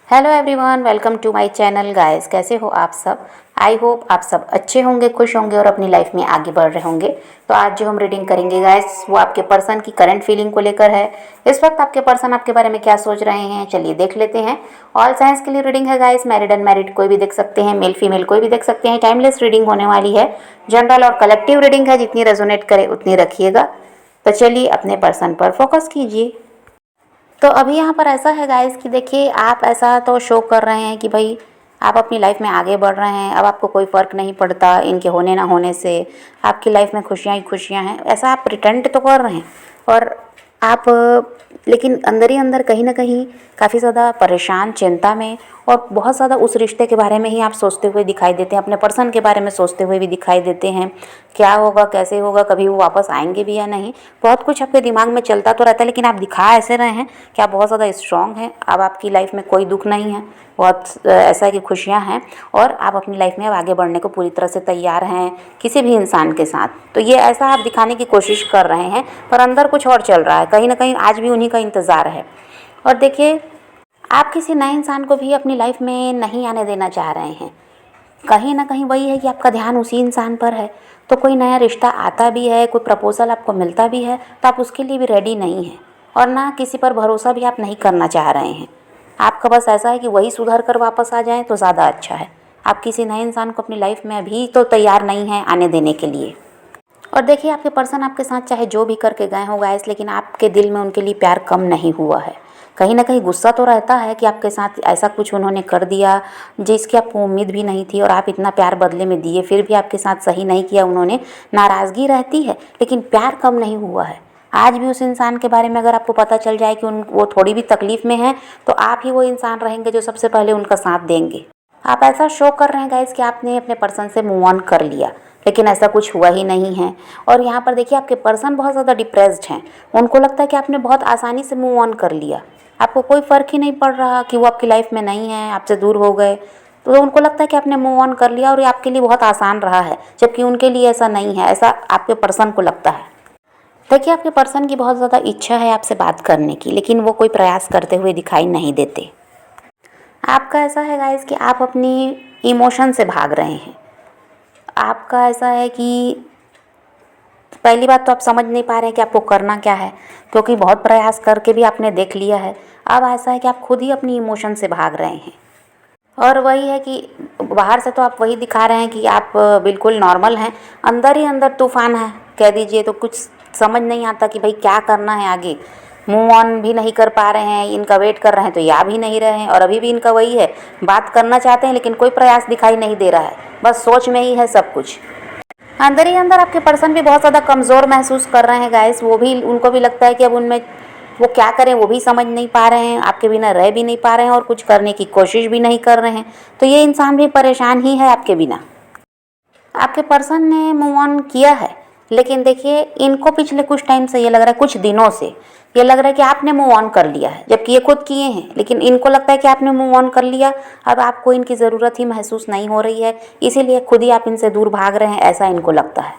Hello everyone, welcome to my channel guys. कैसे हो आप सब? आई होप आप सब अच्छे होंगे, खुश होंगे और अपनी लाइफ में आगे बढ़ रहे होंगे। तो आज जो हम रीडिंग करेंगे गाइस, वो आपके पर्सन की करंट फीलिंग को लेकर है। इस वक्त आपके पर्सन आपके बारे में क्या सोच रहे हैं, चलिए देख लेते हैं। ऑल साइंस के लिए रीडिंग है गाइस, मैरिड अनमैरिड कोई भी देख सकते हैं, मेल फीमेल कोई भी देख सकते हैं। टाइमलेस रीडिंग होने वाली है, जनरल और कलेक्टिव रीडिंग है, जितनी रेजोनेट करे उतनी रखिएगा। तो चलिए अपने पर्सन पर फोकस कीजिए। तो अभी यहाँ पर ऐसा है गाइस कि देखिए, आप ऐसा तो शो कर रहे हैं कि भाई आप अपनी लाइफ में आगे बढ़ रहे हैं। अब आपको कोई फ़र्क नहीं पड़ता इनके होने ना होने से, आपकी लाइफ में खुशियाँ ही खुशियाँ हैं, ऐसा आप प्रिटेंड तो कर रहे हैं। और आप लेकिन अंदर ही अंदर कहीं ना कहीं काफ़ी ज़्यादा परेशान, चिंता में, और बहुत ज़्यादा उस रिश्ते के बारे में ही आप सोचते हुए दिखाई देते हैं, अपने पर्सन के बारे में सोचते हुए भी दिखाई देते हैं। क्या होगा, कैसे होगा, कभी वो वापस आएंगे भी या नहीं, बहुत कुछ आपके दिमाग में चलता तो रहता है। लेकिन आप दिखा ऐसे रहे हैं कि आप बहुत ज़्यादा स्ट्रांग हैं। अब आपकी लाइफ में कोई दुख नहीं है, बहुत ऐसा है कि खुशियाँ हैं, और आप अपनी लाइफ में अब आगे बढ़ने को पूरी तरह से तैयार हैं किसी भी इंसान के साथ। तो ये ऐसा आप दिखाने की कोशिश कर रहे हैं, पर अंदर कुछ और चल रहा है। कहीं ना कहीं आज भी उन्हीं का इंतज़ार है। और देखिए, आप किसी नए इंसान को भी अपनी लाइफ में नहीं आने देना चाह रहे हैं। कहीं ना कहीं वही है कि आपका ध्यान उसी इंसान पर है। तो कोई नया रिश्ता आता भी है, कोई प्रपोजल आपको मिलता भी है, तो आप उसके लिए भी रेडी नहीं हैं, और ना किसी पर भरोसा भी आप नहीं करना चाह रहे हैं। आपका बस ऐसा है कि वही सुधर कर वापस आ जाए तो ज़्यादा अच्छा है। आप किसी नए इंसान को अपनी लाइफ में अभी तो तैयार नहीं हैं आने देने के लिए। और देखिए, आपके पर्सन आपके साथ चाहे जो भी करके गए हो गाइस, लेकिन आपके दिल में उनके लिए प्यार कम नहीं हुआ है। कहीं ना कहीं गुस्सा तो रहता है कि आपके साथ ऐसा कुछ उन्होंने कर दिया जिसकी आपको उम्मीद भी नहीं थी, और आप इतना प्यार बदले में दिए, फिर भी आपके साथ सही नहीं किया उन्होंने। नाराज़गी रहती है, लेकिन प्यार कम नहीं हुआ है। आज भी उस इंसान के बारे में अगर आपको पता चल जाए कि वो थोड़ी भी तकलीफ़ में है, तो आप ही वो इंसान रहेंगे जो सबसे पहले उनका साथ देंगे। आप ऐसा शो कर रहे हैं गाइस कि आपने अपने पर्सन से मूव ऑन कर लिया, लेकिन ऐसा कुछ हुआ ही नहीं है। और यहाँ पर देखिए, आपके पर्सन बहुत ज़्यादा डिप्रेस्ड हैं। उनको लगता है कि आपने बहुत आसानी से मूव ऑन कर लिया, आपको कोई फ़र्क ही नहीं पड़ रहा कि वो आपकी लाइफ में नहीं है, आपसे दूर हो गए। तो उनको लगता है कि आपने मूव ऑन कर लिया और ये आपके लिए बहुत आसान रहा है, जबकि उनके लिए ऐसा नहीं है, ऐसा आपके पर्सन को लगता है। देखिए, आपके पर्सन की बहुत ज़्यादा इच्छा है आपसे बात करने की, लेकिन वो कोई प्रयास करते हुए दिखाई नहीं देते। आपका ऐसा है गाइस कि आप अपनी इमोशन से भाग रहे हैं। आपका ऐसा है कि पहली बात तो आप समझ नहीं पा रहे हैं कि आपको करना क्या है, क्योंकि बहुत प्रयास करके भी आपने देख लिया है। अब ऐसा है कि आप खुद ही अपनी इमोशन से भाग रहे हैं। और वही है कि बाहर से तो आप वही दिखा रहे हैं कि आप बिल्कुल नॉर्मल हैं, अंदर ही अंदर तूफान है कह दीजिए। तो कुछ समझ नहीं आता कि भाई क्या करना है आगे। मूव ऑन भी नहीं कर पा रहे हैं, इनका वेट कर रहे हैं तो या भी नहीं रहे हैं, और अभी भी इनका वही है, बात करना चाहते हैं लेकिन कोई प्रयास दिखाई नहीं दे रहा है, बस सोच में ही है सब कुछ। अंदर ही अंदर आपके पर्सन भी बहुत ज़्यादा कमज़ोर महसूस कर रहे हैं गाइस। वो भी, उनको भी लगता है कि अब उनमें वो क्या करें, वो भी समझ नहीं पा रहे हैं, आपके बिना रह भी नहीं पा रहे हैं और कुछ करने की कोशिश भी नहीं कर रहे हैं। तो ये इंसान भी परेशान ही है आपके बिना। आपके पर्सन ने मूव ऑन किया है, लेकिन देखिए, इनको पिछले कुछ टाइम से ये लग रहा है, कुछ दिनों से ये लग रहा है कि आपने मूव ऑन कर लिया है, जबकि ये खुद किए हैं। लेकिन इनको लगता है कि आपने मूव ऑन कर लिया, अब आपको इनकी ज़रूरत ही महसूस नहीं हो रही है, इसीलिए खुद ही आप इनसे दूर भाग रहे हैं, ऐसा इनको लगता है।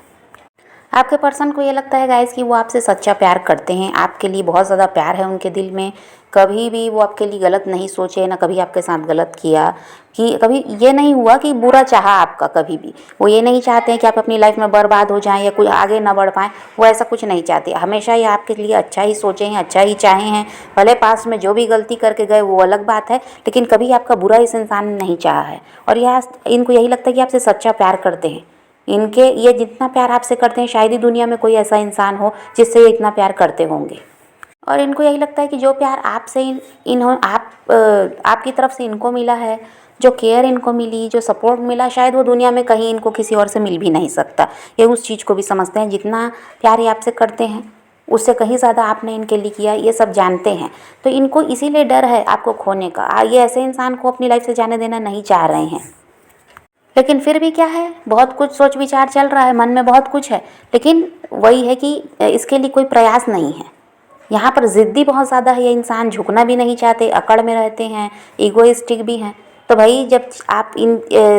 आपके पर्सन को ये लगता है गाइस कि वो आपसे सच्चा प्यार करते हैं, आपके लिए बहुत ज़्यादा प्यार है उनके दिल में। कभी भी वो आपके लिए गलत नहीं सोचे, ना कभी आपके साथ गलत किया, कि कभी ये नहीं हुआ कि बुरा चाहा आपका। कभी भी वो ये नहीं चाहते हैं कि आप अपनी लाइफ में बर्बाद हो जाएं या कोई आगे ना बढ़ पाएँ, वो ऐसा कुछ नहीं चाहते। हमेशा ये आपके लिए अच्छा ही सोचे हैं, अच्छा ही चाहे हैं। भले पास में जो भी गलती करके गए वो अलग बात है, लेकिन कभी आपका बुरा इस इंसान ने नहीं चाहा है। और यह इनको यही लगता है कि आपसे सच्चा प्यार करते हैं। इनके ये जितना प्यार आपसे करते हैं, शायद ही दुनिया में कोई ऐसा इंसान हो जिससे ये इतना प्यार करते होंगे। और इनको यही लगता है कि जो प्यार आपसे आपकी तरफ से इनको मिला है, जो केयर इनको मिली, जो सपोर्ट मिला, शायद वो दुनिया में कहीं इनको किसी और से मिल भी नहीं सकता। ये उस चीज़ को भी समझते हैं, जितना प्यार ये आपसे करते हैं उससे कहीं ज़्यादा आपने इनके लिए किया, ये सब जानते हैं। तो इनको इसीलिए डर है आपको खोने का। ये ऐसे इंसान को अपनी लाइफ से जाने देना नहीं चाह रहे हैं, लेकिन फिर भी क्या है, बहुत कुछ सोच विचार चल रहा है, मन में बहुत कुछ है, लेकिन वही है कि इसके लिए कोई प्रयास नहीं है। यहाँ पर ज़िद्दी बहुत ज़्यादा है ये इंसान, झुकना भी नहीं चाहते, अकड़ में रहते हैं, ईगोइस्टिक भी हैं। तो भाई जब आप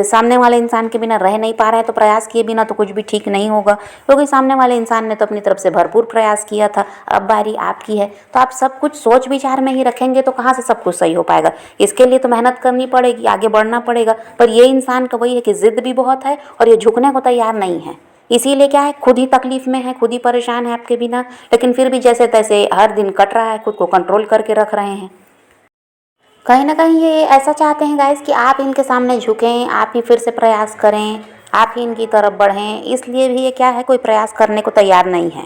सामने वाले इंसान के बिना रह नहीं पा रहे हैं तो प्रयास किए बिना तो कुछ भी ठीक नहीं होगा, क्योंकि सामने वाले इंसान ने तो अपनी तरफ से भरपूर प्रयास किया था। अब बारी आपकी है, तो आप सब कुछ सोच विचार में ही रखेंगे तो कहाँ से सब कुछ सही हो पाएगा। इसके लिए तो मेहनत करनी पड़ेगी, आगे बढ़ना पड़ेगा। पर ये इंसान का वही है कि जिद भी बहुत है और ये झुकने को तैयार नहीं है। इसीलिए क्या है, खुद ही तकलीफ में है, खुद ही परेशान है आपके बिना, लेकिन फिर भी जैसे तैसे हर दिन कट रहा है, खुद को कंट्रोल करके रख रहे हैं। कहीं ना कहीं ये ऐसा चाहते हैं गाइस कि आप इनके सामने झुकें, आप ही फिर से प्रयास करें, आप ही इनकी तरफ बढ़ें। इसलिए भी ये क्या है, कोई प्रयास करने को तैयार नहीं है।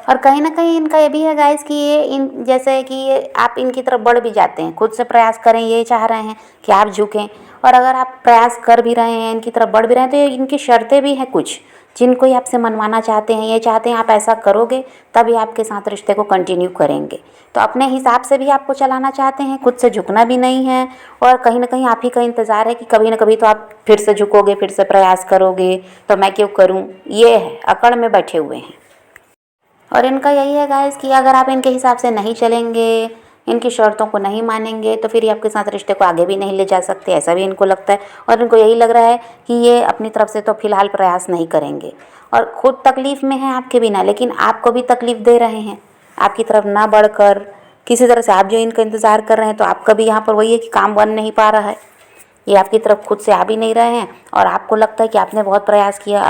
और कहीं ना कहीं इनका ये भी है गाइस कि ये जैसे कि ये आप इनकी तरफ बढ़ भी जाते हैं, खुद से प्रयास करें, ये चाह रहे हैं कि आप झुकें। और अगर आप प्रयास कर भी रहे हैं, इनकी तरफ बढ़ भी रहे हैं, तो ये इनकी शर्तें भी हैं कुछ जिनको ये आपसे मनवाना चाहते हैं। ये चाहते हैं आप ऐसा करोगे तभी आपके साथ रिश्ते को कंटिन्यू करेंगे। तो अपने हिसाब से भी आपको चलाना चाहते हैं, खुद से झुकना भी नहीं है। और कहीं ना कहीं आप ही का इंतज़ार है कि कभी ना कभी तो आप फिर से झुकोगे, फिर से प्रयास करोगे, तो मैं क्यों करूँ, ये है, अकड़ में बैठे हुए हैं। और इनका यही है गाइस कि अगर आप इनके हिसाब से नहीं चलेंगे, इनकी शर्तों को नहीं मानेंगे, तो फिर ये आपके साथ रिश्ते को आगे भी नहीं ले जा सकते, ऐसा भी इनको लगता है। और इनको यही लग रहा है कि ये अपनी तरफ से तो फिलहाल प्रयास नहीं करेंगे और खुद तकलीफ़ में हैं आपके बिना, लेकिन आपको भी तकलीफ़ दे रहे हैं आपकी तरफ ना बढ़कर किसी तरह से। आप जो इनका इंतज़ार कर रहे हैं, तो आपका भी यहाँ पर वही है कि काम बन नहीं पा रहा है। ये आपकी तरफ खुद से आ भी नहीं रहे हैं और आपको लगता है कि आपने बहुत प्रयास किया,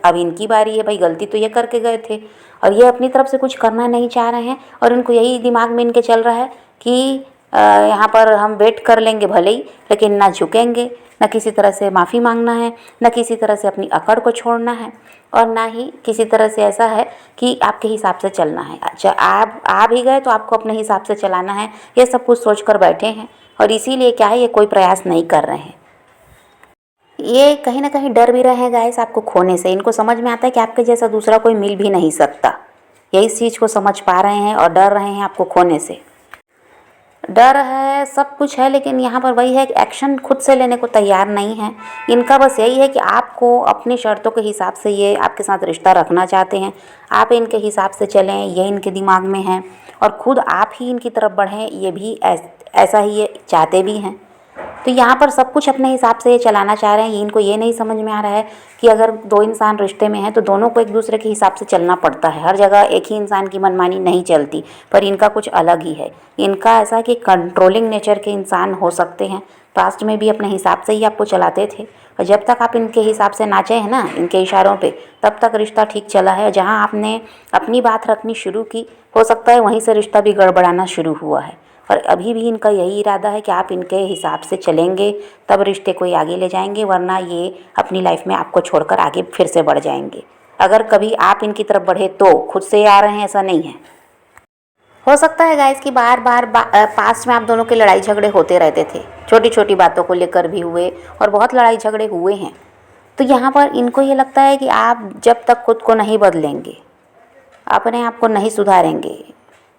अब इनकी बारी है। भाई गलती तो ये करके गए थे और ये अपनी तरफ से कुछ करना नहीं चाह रहे हैं। और इनको यही दिमाग में इनके चल रहा है कि यहाँ पर हम वेट कर लेंगे भले ही, लेकिन ना झुकेंगे, ना किसी तरह से माफ़ी मांगना है, ना किसी तरह से अपनी अकड़ को छोड़ना है, और ना ही किसी तरह से ऐसा है कि आपके हिसाब से चलना है। अच्छा, आप आ भी गए तो आपको अपने हिसाब से चलाना है, ये सब कुछ सोच कर बैठे हैं। और इसीलिए क्या है, ये कोई प्रयास नहीं कर रहे हैं। ये कहीं ना कहीं डर भी रहे हैं गाइस आपको खोने से। इनको समझ में आता है कि आपके जैसा दूसरा कोई मिल भी नहीं सकता। ये इस चीज़ को समझ पा रहे हैं और डर रहे हैं आपको खोने से। डर है, सब कुछ है, लेकिन यहाँ पर वही है कि एक्शन खुद से लेने को तैयार नहीं है। इनका बस यही है कि आपको अपनी शर्तों के हिसाब से ये आपके साथ रिश्ता रखना चाहते हैं, आप इनके हिसाब से चलें, ये इनके दिमाग में है। और खुद आप ही इनकी तरफ बढ़ें, ये भी ऐसा ही ये चाहते भी हैं। तो यहाँ पर सब कुछ अपने हिसाब से ये चलाना चाह रहे हैं। इनको ये नहीं समझ में आ रहा है कि अगर दो इंसान रिश्ते में हैं तो दोनों को एक दूसरे के हिसाब से चलना पड़ता है। हर जगह एक ही इंसान की मनमानी नहीं चलती, पर इनका कुछ अलग ही है। इनका ऐसा कि कंट्रोलिंग नेचर के इंसान हो सकते हैं। पास्ट में भी अपने हिसाब से ही आपको चलाते थे, और जब तक आप इनके हिसाब से नाचे हैं ना, इनके इशारों पे, तब तक रिश्ता ठीक चला है। जहाँ आपने अपनी बात रखनी शुरू की, हो सकता है वहीं से रिश्ता भी गड़बड़ाना शुरू हुआ है। और अभी भी इनका यही इरादा है कि आप इनके हिसाब से चलेंगे तब रिश्ते को आगे ले जाएंगे, वरना ये अपनी लाइफ में आपको छोड़कर आगे फिर से बढ़ जाएंगे। अगर कभी आप इनकी तरफ बढ़े तो खुद से आ रहे हैं, ऐसा नहीं है। हो सकता है गाइस कि बार बार पास्ट में आप दोनों के लड़ाई झगड़े होते रहते थे, छोटी छोटी बातों को लेकर भी हुए और बहुत लड़ाई झगड़े हुए हैं। तो यहाँ पर इनको ये लगता है कि आप जब तक खुद को नहीं बदलेंगे, अपने आप को नहीं सुधारेंगे,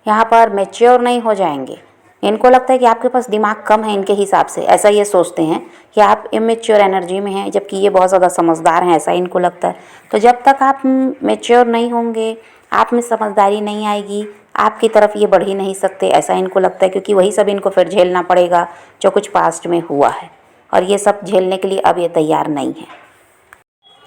यहाँ पर मैच्योर नहीं हो जाएंगे, इनको लगता है कि आपके पास दिमाग कम है इनके हिसाब से। ऐसा ये सोचते हैं कि आप इमेच्योर एनर्जी में हैं, जबकि ये बहुत ज़्यादा समझदार हैं, ऐसा इनको लगता है। तो जब तक आप मैच्योर नहीं होंगे, आप में समझदारी नहीं आएगी, आपकी तरफ ये बढ़ ही नहीं सकते, ऐसा इनको लगता है। क्योंकि वही सब इनको फिर झेलना पड़ेगा जो कुछ पास्ट में हुआ है, और ये सब झेलने के लिए अब ये तैयार नहीं है।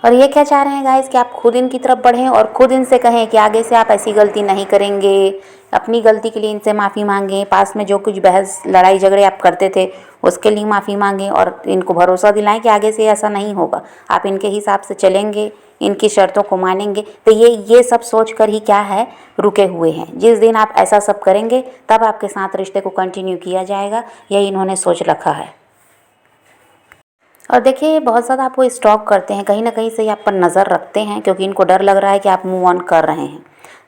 और ये क्या चाह रहे हैं गाइस कि आप खुद इनकी तरफ बढ़ें और खुद इनसे कहें कि आगे से आप ऐसी गलती नहीं करेंगे, अपनी गलती के लिए इनसे माफ़ी मांगें, पास में जो कुछ बहस लड़ाई झगड़े आप करते थे उसके लिए माफ़ी मांगें, और इनको भरोसा दिलाएं कि आगे से ऐसा नहीं होगा, आप इनके हिसाब से चलेंगे, इनकी शर्तों को मानेंगे। तो ये सब सोच कर ही क्या है, रुके हुए हैं। जिस दिन आप ऐसा सब करेंगे तब आपके साथ रिश्ते को कंटिन्यू किया जाएगा, यही इन्होंने सोच रखा है। और देखिए, ये बहुत ज़्यादा आपको स्टॉक करते हैं, कहीं ना कहीं से आप पर नज़र रखते हैं, क्योंकि इनको डर लग रहा है कि आप मूव ऑन कर रहे हैं।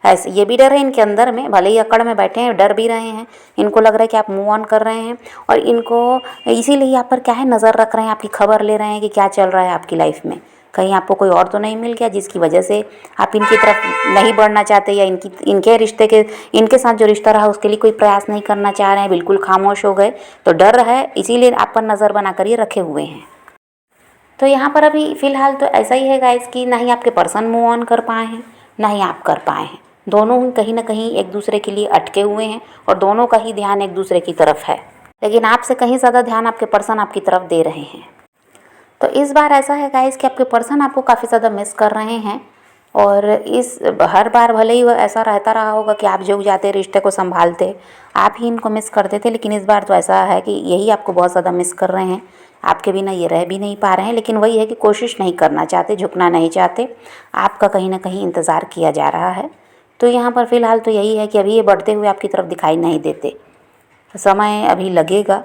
ऐसे ये भी डर है इनके अंदर में, भले ही अकड़ में बैठे हैं, डर भी रहे हैं। इनको लग रहा है कि आप मूव ऑन कर रहे हैं, और इनको इसीलिए आप पर क्या है, नज़र रख रहे हैं, आपकी खबर ले रहे हैं कि क्या चल रहा है आपकी लाइफ में। कहीं आपको कोई और तो नहीं मिल गया जिसकी वजह से आप इनकी तरफ नहीं बढ़ना चाहते, या इनके रिश्ते के, इनके साथ जो रिश्ता रहा उसके लिए कोई प्रयास नहीं करना चाह रहे हैं, बिल्कुल खामोश हो गए। तो डर है, इसीलिए आप पर नज़र बना कर ये रखे हुए हैं। तो यहाँ पर अभी फ़िलहाल तो ऐसा ही है गाइस कि ना ही आपके पर्सन मूव ऑन कर पाए हैं, ना ही आप कर पाए हैं। दोनों ही कहीं ना कहीं एक दूसरे के लिए अटके हुए हैं, और दोनों का ही ध्यान एक दूसरे की तरफ है। लेकिन आपसे कहीं ज़्यादा ध्यान आपके पर्सन आपकी तरफ दे रहे हैं। तो इस बार ऐसा है गाइस कि आपके पर्सन आपको काफ़ी ज़्यादा मिस कर रहे हैं। और इस हर बार भले ही ऐसा रहता रहा होगा कि आप जुग जाते, रिश्ते को संभालते, आप ही इनको मिस करते थे, लेकिन इस बार तो ऐसा है कि यही आपको बहुत ज़्यादा मिस कर रहे हैं। आपके बिना ये रह भी नहीं पा रहे हैं, लेकिन वही है कि कोशिश नहीं करना चाहते, झुकना नहीं चाहते। आपका कहीं ना कहीं इंतज़ार किया जा रहा है। तो यहाँ पर फ़िलहाल तो यही है कि अभी ये बढ़ते हुए आपकी तरफ दिखाई नहीं देते। समय अभी लगेगा।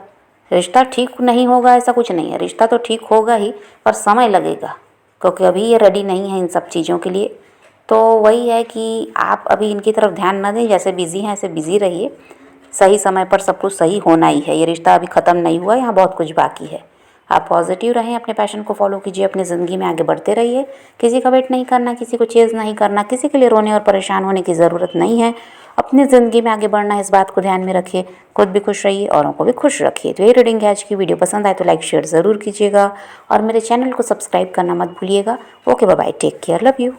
रिश्ता ठीक नहीं होगा ऐसा कुछ नहीं है, रिश्ता तो ठीक होगा ही, पर समय लगेगा, क्योंकि अभी ये रेडी नहीं है इन सब चीज़ों के लिए। तो वही है कि आप अभी इनकी तरफ ध्यान ना दें, जैसे बिज़ी हैं ऐसे बिज़ी रहिए। सही समय पर सब कुछ सही होना ही है। ये रिश्ता अभी ख़त्म नहीं हुआ, यहाँ बहुत कुछ बाकी है। आप पॉजिटिव रहें, अपने पैशन को फॉलो कीजिए, अपनी ज़िंदगी में आगे बढ़ते रहिए। किसी का वेट नहीं करना, किसी को चेज़ नहीं करना, किसी के लिए रोने और परेशान होने की ज़रूरत नहीं है। अपनी ज़िंदगी में आगे बढ़ना है, इस बात को ध्यान में रखिए। खुद भी खुश रहिए, औरों को भी खुश रखिए। तो ये रीडिंग है आज की। वीडियो पसंद आए तो लाइक शेयर ज़रूर कीजिएगा और मेरे चैनल को सब्सक्राइब करना मत भूलिएगा। Okay, bye bye, take care, love you.